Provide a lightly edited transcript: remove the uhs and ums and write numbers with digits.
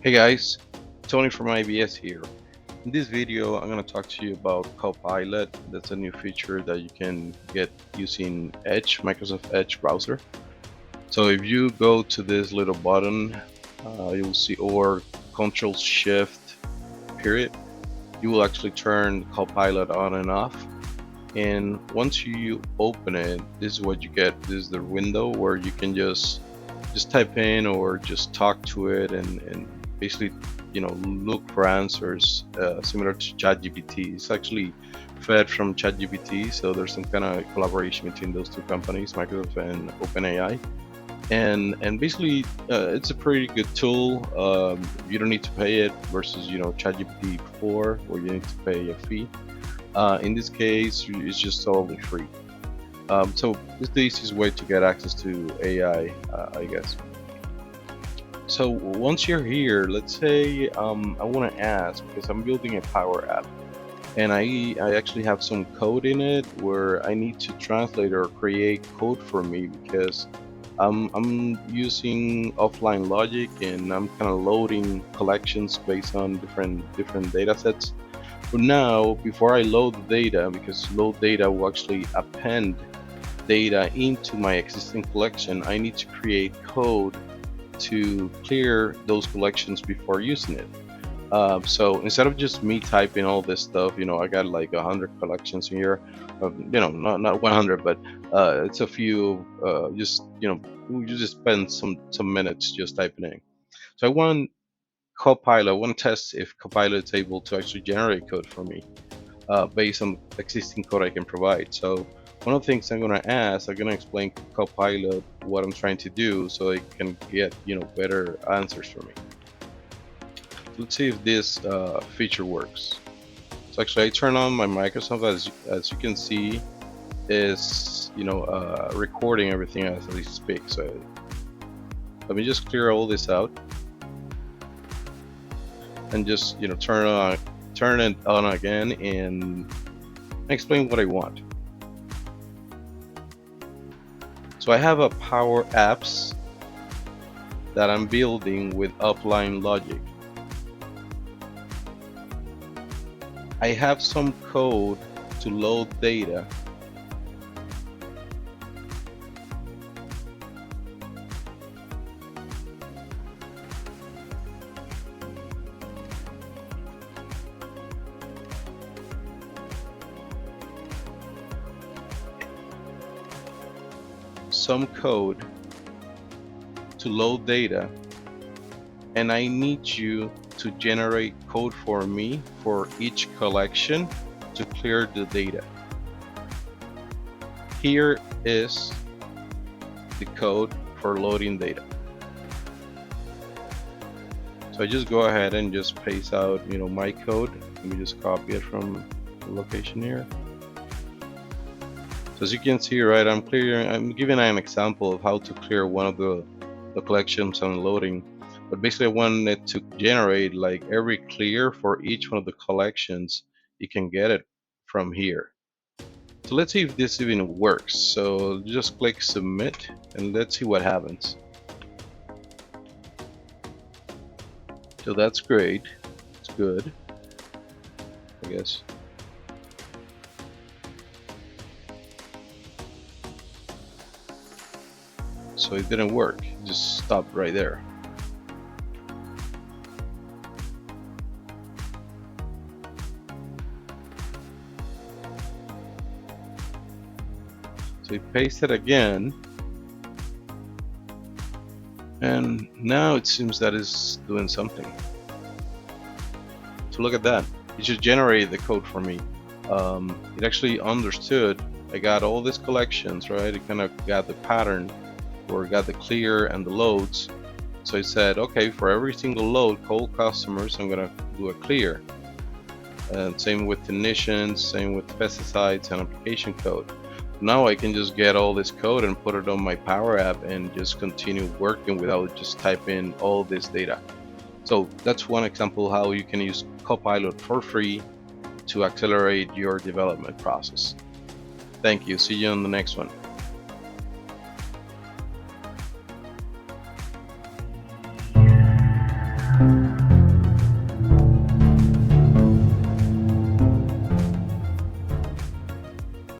Hey guys, Tony from IBS here. In this video, I'm going to talk to you about Copilot. That's a new feature that you can get using Edge, Microsoft Edge browser. So if you go to this little button, you'll see or Control Shift period, you will actually turn Copilot on and off. And once you open it, this is what you get. This is the window where you can just type in or just talk to it and basically look for answers similar to ChatGPT. It's actually fed from ChatGPT, so there's some kind of collaboration between those two companies, Microsoft and OpenAI. And basically it's a pretty good tool. You don't need to pay it versus ChatGPT before where you need to pay a fee. In this case it's just totally free. So it's the easiest way to get access to AI, I guess. So once you're here, let's say I want to ask, because I'm building a Power App, and I actually have some code in it where I need to translate or create code for me, because I'm using offline logic and I'm kind of loading collections based on different data sets. But now, before I load the data, because load data will actually append data into my existing collection, I need to create code to clear those collections before using it. So instead of just me typing all this stuff, I got like 100 collections here, not 100, but it's a few. You just spend some minutes just typing in. So I want to test if Copilot is able to actually generate code for me based on existing code I can provide. So one of the things I'm going to explain to Copilot what I'm trying to do so it can get better answers for me. Let's see if this feature works. So actually I turn on my Microsoft, as you can see is recording everything as I speak. So let me just clear all this out and just turn it on again and explain what I want. So I have a Power Apps that I'm building with offline logic. I have some code to load data. Some code to load data, and I need you to generate code for me for each collection to clear the data. Here is the code for loading data. So I just go ahead and just paste out my code. Let me just copy it from the location here. So as you can see, right, I'm giving an example of how to clear one of the collections I'm loading. But basically I wanted to generate like every clear for each one of the collections. You can get it from here. So let's see if this even works. So just click submit and let's see what happens. So that's great. It's good, I guess. So it didn't work. It just stopped right there. So we paste it again, and now it seems that is doing something. So look at that. It just generated the code for me. It actually understood. I got all these collections, right? It kind of got the pattern, or got the clear and the loads. So it said, okay, for every single load, cold customers, I'm gonna do a clear. And same with technicians, same with pesticides and application code. Now I can just get all this code and put it on my Power App and just continue working without just typing all this data. So that's one example how you can use Copilot for free to accelerate your development process. Thank you. See you on the next one.